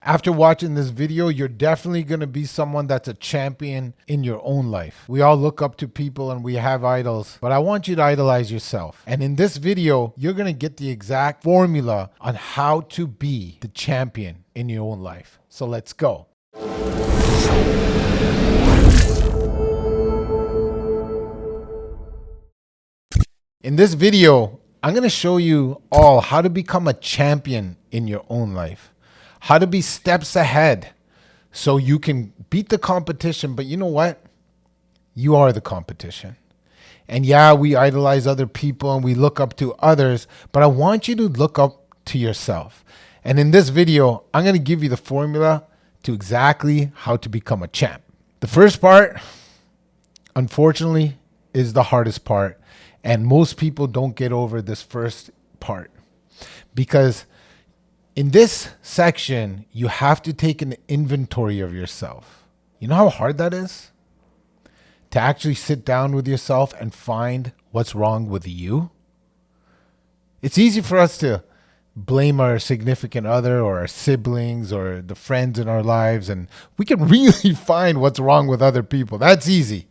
After watching this video, you're definitely going to be someone that's a champion in your own life. We all look up to people and we have idols, but I want you to idolize yourself. And in this video, you're going to get the exact formula on how to be the champion in your own life. So let's go. In this video, I'm going to show you all how to become a champion in your own life. How to be steps ahead so you can beat the competition. But you know what? You are the competition. And yeah, we idolize other people and we look up to others, but I want you to look up to yourself. And in this video, I'm going to give you the formula to exactly how to become a champ. The first part, unfortunately, is the hardest part. And most people don't get over this first part because in this section, you have to take an inventory of yourself. You know how hard that is? To actually sit down with yourself and find what's wrong with you. It's easy for us to blame our significant other or our siblings or the friends in our lives, and we can really find what's wrong with other people. That's easy.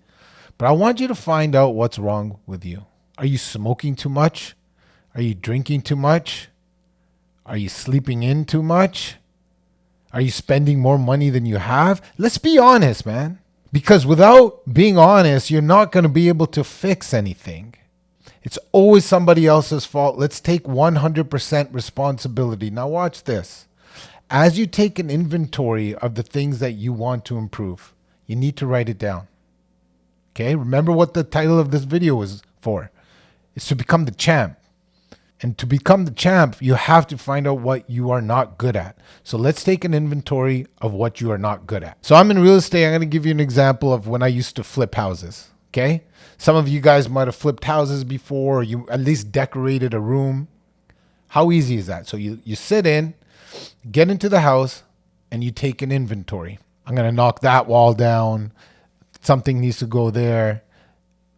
But I want you to find out what's wrong with you. Are you smoking too much? Are you drinking too much? Are you sleeping in too much? Are you spending more money than you have? Let's be honest, man. Because without being honest, you're not going to be able to fix anything. It's always somebody else's fault. Let's take 100% responsibility. Now watch this. As you take an inventory of the things that you want to improve, you need to write it down. Okay? Remember what the title of this video is for. It's to become the champ. And to become the champ, you have to find out what you are not good at. So let's take an inventory of what you are not good at. So I'm in real estate. I'm going to give you an example of when I used to flip houses. Okay. Some of you guys might have flipped houses before, or you at least decorated a room. How easy is that? So you sit in, get into the house, and you take an inventory. I'm going to knock that wall down. Something needs to go there.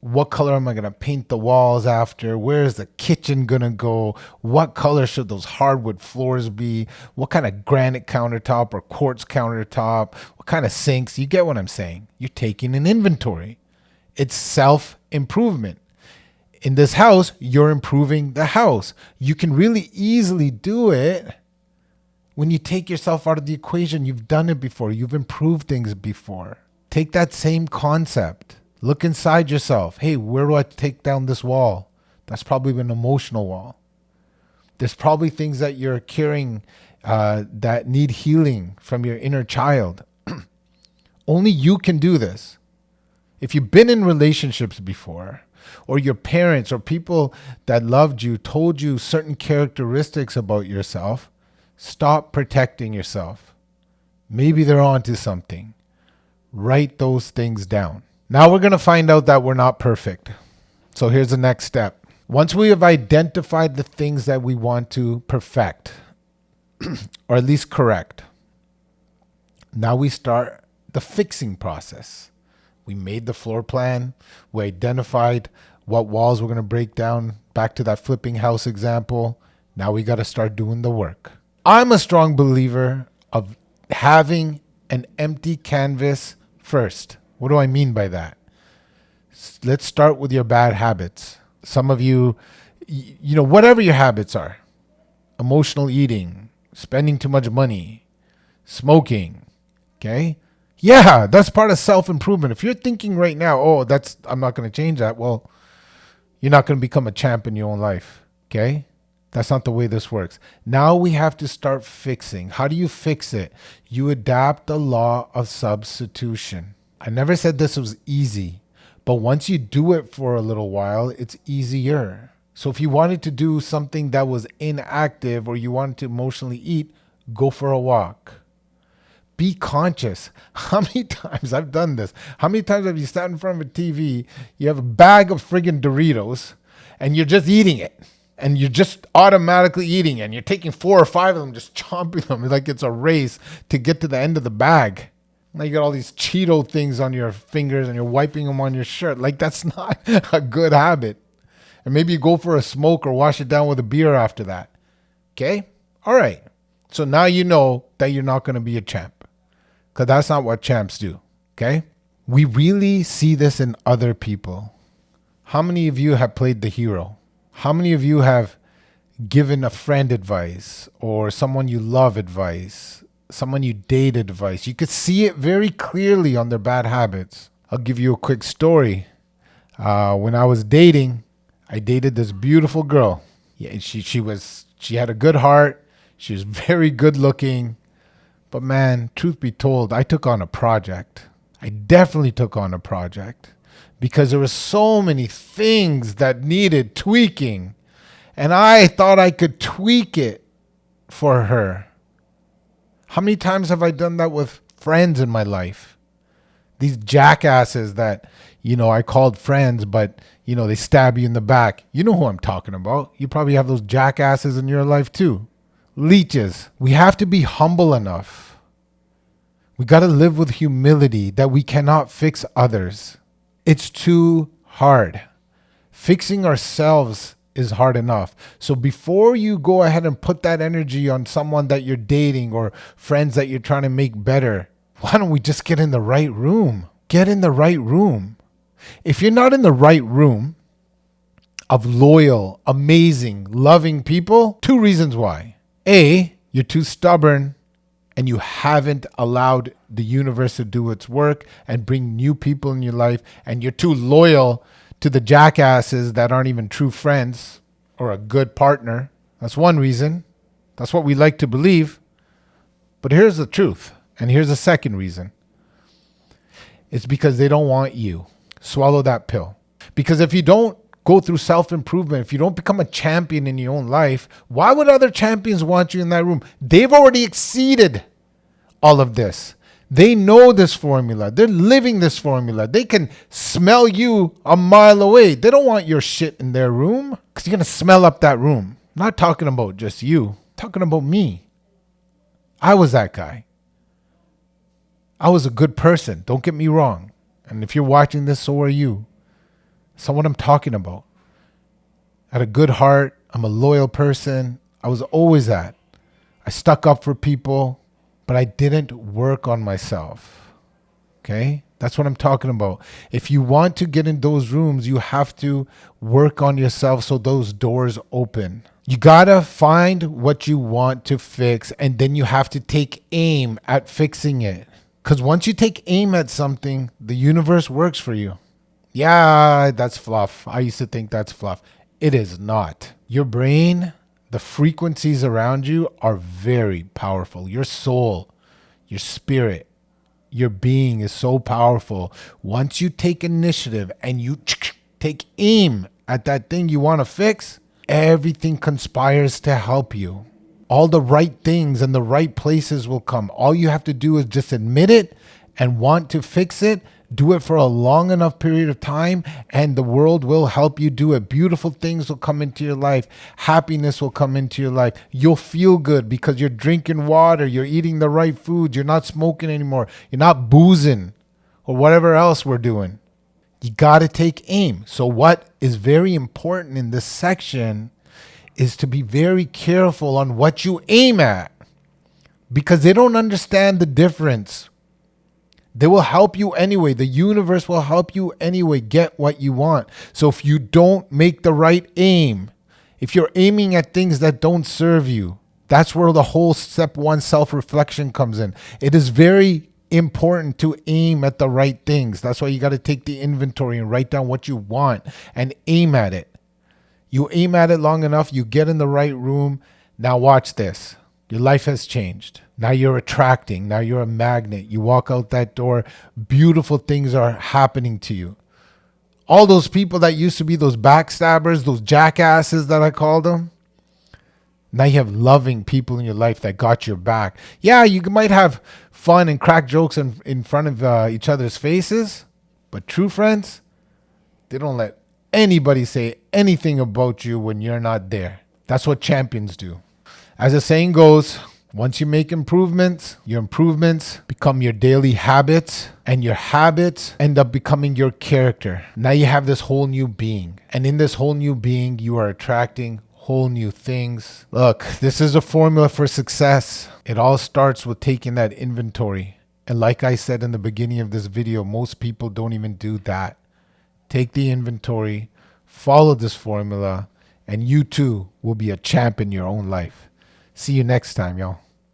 What color am I going to paint the walls after? Where is the kitchen going to go? What color should those hardwood floors be? What kind of granite countertop or quartz countertop? What kind of sinks? You get what I'm saying? You're taking an inventory. It's self-improvement. In this house, you're improving the house. You can really easily do it when you take yourself out of the equation. You've done it before. You've improved things before. Take that same concept. Look inside yourself. Hey, where do I take down this wall? That's probably an emotional wall. There's probably things that you're carrying that need healing from your inner child. Only you can do this. If you've been in relationships before, or your parents or people that loved you told you certain characteristics about yourself, stop protecting yourself. Maybe they're onto something. Write those things down. Now we're going to find out that we're not perfect. So here's the next step. Once we have identified the things that we want to perfect, or at least correct, now we start the fixing process. We made the floor plan. We identified what walls we're going to break down. Back to that flipping house example. Now we got to start doing the work. I'm a strong believer of having an empty canvas first. What do I mean by that? Let's start with your bad habits. Some of you, whatever your habits are, emotional eating, spending too much money, smoking, okay? Yeah, that's part of self-improvement. If you're thinking right now, I'm not going to change that. Well, you're not going to become a champ in your own life, okay? That's not the way this works. Now we have to start fixing. How do you fix it? You adapt the law of substitution. I never said this was easy, but once you do it for a little while, it's easier. So if you wanted to do something that was inactive or you wanted to emotionally eat, go for a walk. Be conscious. How many times I've done this? How many times have you sat in front of a TV, you have a bag of friggin' Doritos, and you're just eating it? And you're just automatically eating it, and you're taking 4 or 5 of them, just chomping them like it's a race to get to the end of the bag. Now you got all these Cheeto things on your fingers and you're wiping them on your shirt. Like, that's not a good habit. And maybe you go for a smoke or wash it down with a beer after that. Okay? All right. So now you know that you're not going to be a champ, because that's not what champs do. Okay? We really see this in other people. How many of you have played the hero? How many of you have given a friend advice, or someone you love advice, someone you date advice? You could see it very clearly on their bad habits. I'll give you a quick story. When I was dating, I dated this beautiful girl. Yeah, she had a good heart. She was very good looking. But man, truth be told, I took on a project. I definitely took on a project because there were so many things that needed tweaking. And I thought I could tweak it for her. How many times have I done that with friends in my life? These jackasses that, I called friends, but, they stab you in the back. You know who I'm talking about. You probably have those jackasses in your life too. Leeches. We have to be humble enough. We got to live with humility that we cannot fix others. It's too hard. Fixing ourselves is hard enough. So before you go ahead and put that energy on someone that you're dating or friends that you're trying to make better, why don't we just get in the right room? Get in the right room. If you're not in the right room of loyal, amazing, loving people, 2 reasons why. A, you're too stubborn and you haven't allowed the universe to do its work and bring new people in your life, and you're too loyal to the jackasses that aren't even true friends or a good partner. That's one reason. That's what we like to believe. But here's the truth. And here's the second reason. It's because they don't want you. Swallow that pill. Because if you don't go through self-improvement, if you don't become a champion in your own life, why would other champions want you in that room? They've already exceeded all of this. They know this formula. They're living this formula. They can smell you a mile away. They don't want your shit in their room because you're going to smell up that room. I'm not talking about just you. I'm talking about me. I was that guy. I was a good person. Don't get me wrong. And if you're watching this, so are you. That's what I'm talking about. I had a good heart. I'm a loyal person. I was always that. I stuck up for people, but I didn't work on myself. Okay? That's what I'm talking about. If you want to get in those rooms, you have to work on yourself so those doors open. You gotta find what you want to fix, and then you have to take aim at fixing it. Because once you take aim at something, the universe works for you. Yeah, that's fluff. I used to think that's fluff. It is not. Your brain, the frequencies around you are very powerful. Your soul, your spirit, your being is so powerful. Once you take initiative and you take aim at that thing you want to fix, everything conspires to help you. All the right things and the right places will come. All you have to do is just admit it and want to fix it. Do it for a long enough period of time, and the world will help you do it. Beautiful things will come into your life. Happiness will come into your life. You'll feel good because you're drinking water. You're eating the right foods. You're not smoking anymore. You're not boozing or whatever else we're doing. You got to take aim. So what is very important in this section is to be very careful on what you aim at, because they don't understand the difference. They will help you anyway. The universe will help you anyway get what you want. So if you don't make the right aim, if you're aiming at things that don't serve you, that's where the whole step 1 self-reflection comes in. It is very important to aim at the right things. That's why you got to take the inventory and write down what you want and aim at it. You aim at it long enough, you get in the right room. Now watch this. Your life has changed. Now you're attracting. Now you're a magnet. You walk out that door, beautiful things are happening to you. All those people that used to be those backstabbers, those jackasses that I called them, now you have loving people in your life that got your back. Yeah, you might have fun and crack jokes in front of each other's faces, but true friends, they don't let anybody say anything about you when you're not there. That's what champions do. As the saying goes, once you make improvements, your improvements become your daily habits, and your habits end up becoming your character. Now you have this whole new being, and in this whole new being, you are attracting whole new things. Look, this is a formula for success. It all starts with taking that inventory. And like I said in the beginning of this video, most people don't even do that. Take the inventory, follow this formula, and you too will be a champ in your own life. See you next time, y'all.